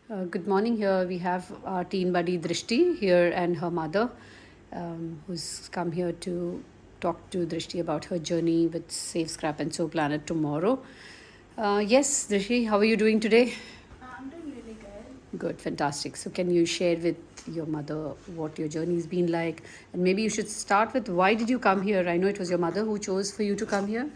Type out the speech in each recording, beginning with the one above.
Good morning. Here we have our teen buddy Drishti here and her mother, who's come here to talk to Drishti about her journey with Save Scrap and So Planet tomorrow. Yes, Drishti, how are you doing today? I'm doing really good. Good, fantastic. So, can you share with your mother what your journey's been like? And maybe you should start with why did you come here? I know it was your mother who chose for you to come here.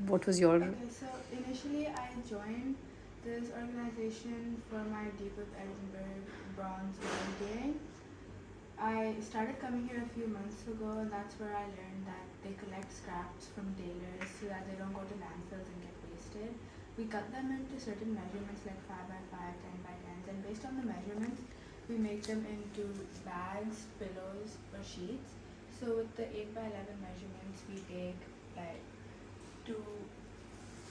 What was your Okay, so initially I joined this organization for my Deep with Edinburgh bronze volunteering. I started coming here a few months ago, and that's where I learned that they collect scraps from dealers so that they don't go to landfills and get wasted. We cut them into certain measurements like 5 by 5, 10 by 10s, and based on the measurements, we make them into bags, pillows, or sheets. So with the 8 by 11 measurements, we take like two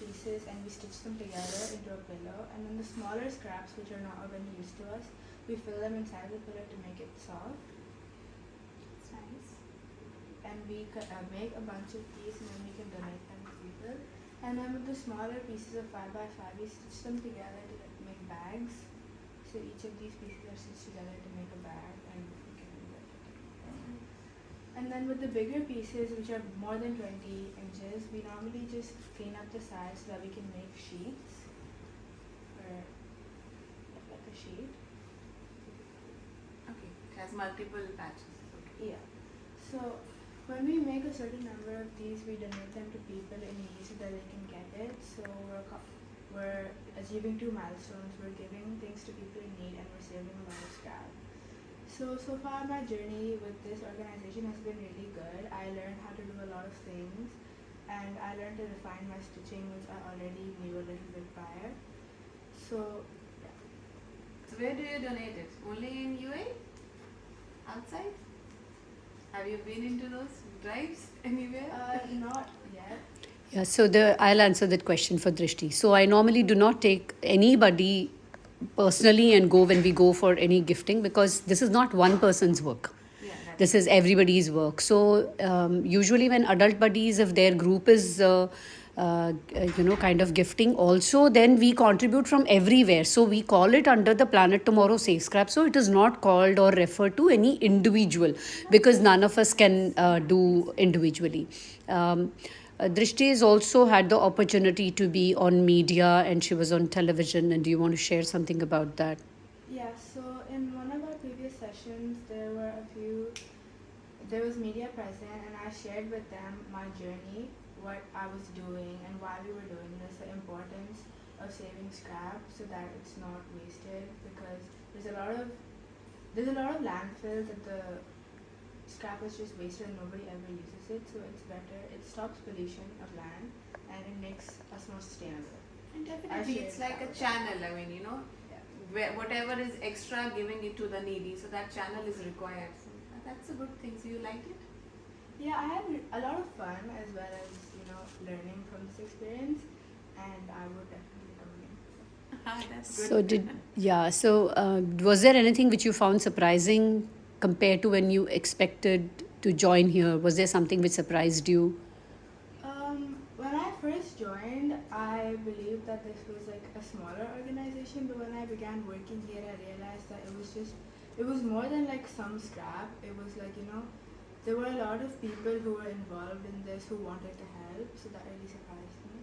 pieces and we stitch them together into a pillow, and then the smaller scraps, which are not of any use to us, we fill them inside the pillow to make it soft. It's nice. And we make a bunch of these, and then we can donate them to people. And then with the smaller pieces of 5 by 5, we stitch them together to make bags. So each of these pieces are stitched together to make a bag, and we can do that. And then with the bigger pieces, which are more than 20 inches, we normally just clean up the sides so that we can make sheets, or like a sheet. Okay, it has multiple patches. Okay. Yeah. So when we make a certain number of these, we donate them to people in need so that they can get it. So we're achieving two milestones. We're giving things to people in need, and we're saving a lot of scrap. So far my journey with this organization has been really good. I learned how to do a lot of things, and I learned to refine my stitching, which I already knew a little bit prior. So yeah. So where do you donate it? Only in UA? Outside? Have you been into those drives anywhere? Not yet. Yeah, so I'll answer that question for Drishti. So I normally do not take anybody personally and go when we go for any gifting, because this is not one person's work. Yeah, This is everybody's work. So usually when adult buddies, if their group is kind of gifting also, then we contribute from everywhere. So we call it under the Planet Tomorrow Safe Scrap. So it is not called or referred to any individual, because none of us can do individually. Drishti has also had the opportunity to be on media, and she was on television. And do you want to share something about that? Yeah, so in one of our previous sessions, there was media present, and I shared with them my journey, what I was doing, and why we were doing this, the importance of saving scrap so that it's not wasted, because there's a lot of landfills that the scrap is just wasted and nobody ever uses it. So it's better. It stops pollution of land, and it makes us more sustainable. and definitely it's like a channel. I mean, where whatever is extra, giving it to the needy. So that channel is required. So that's a good thing. So you liked it? Yeah, I had a lot of fun, as well as learning from this experience, and I would definitely come again. That's good. So was there anything which you found surprising compared to when you expected to join here? Was there something which surprised you? When I first joined, I believed that this was like a smaller organization, but when I began working here, I realized that it was more than like some scrap. It was like, there were a lot of people who were involved in this who wanted to help, so that really surprised me,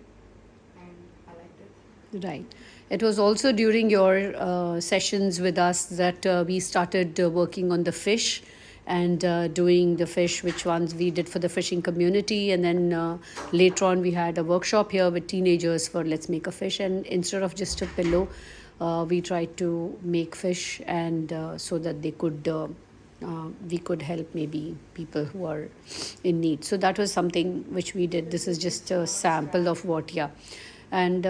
and I liked it. Right. It was also during your sessions with us that we started working on the fish, and doing the fish, which ones we did for the fishing community. And then later on, we had a workshop here with teenagers for Let's Make a Fish. And instead of just a pillow, we tried to make fish, and so that we could help maybe people who are in need. So that was something which we did. This is just a sample of what, yeah. And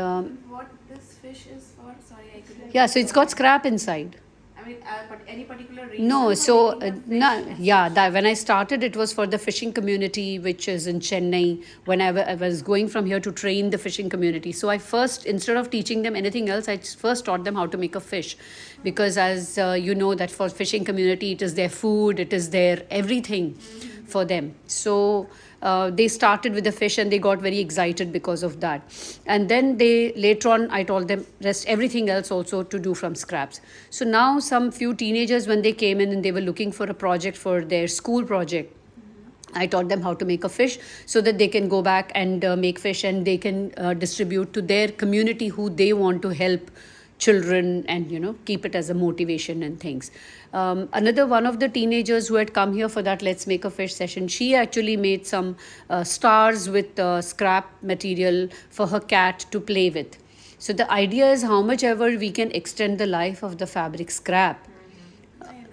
What this fish is for? Sorry, I couldn't. yeah, so it's got scrap inside. I mean, but any particular reason? No, for so making the fish? when I started, it was for the fishing community, which is in Chennai. When I was going from here to train the fishing community, so I first, instead of teaching them anything else, I first taught them how to make a fish, because as you know, that for fishing community, it is their food, it is their everything. for them. So they started with the fish and they got very excited because of that. And then they later on I told them rest everything else also to do from scraps. So now some few teenagers, when they came in and they were looking for a project for their school project, I taught them how to make a fish so that they can go back and make fish, and they can distribute to their community who they want to help children, and keep it as a motivation and things. Another one of the teenagers who had come here for that let's make a fish session, she actually made some stars with scrap material for her cat to play with. So the idea is how much ever we can extend the life of the fabric scrap.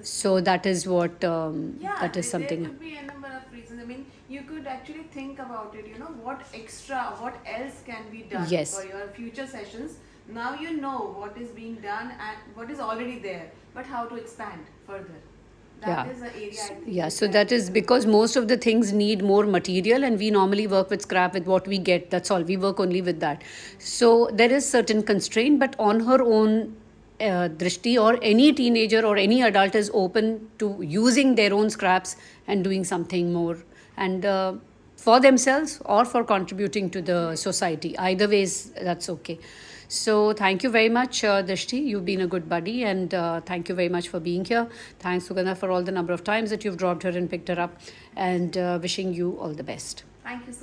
So that is what Yeah, that is something. there could be a number of reasons. I mean, you could actually think about it, what extra, what else can be done Yes. for your future sessions. Now you know what is being done and what is already there, but how to expand further. That is an area I think. Yeah, we so can- that is because most of the things need more material, and we normally work with scrap with what we get. That's all. We work only with that. So there is certain constraint, but on her own, Drishti or any teenager or any adult is open to using their own scraps and doing something more, and for themselves or for contributing to the society. Either ways, that's okay. So thank you very much, Drishti. You've been a good buddy, and thank you very much for being here. Thanks, Sugandha, for all the number of times that you've dropped her and picked her up, and wishing you all the best. Thank you so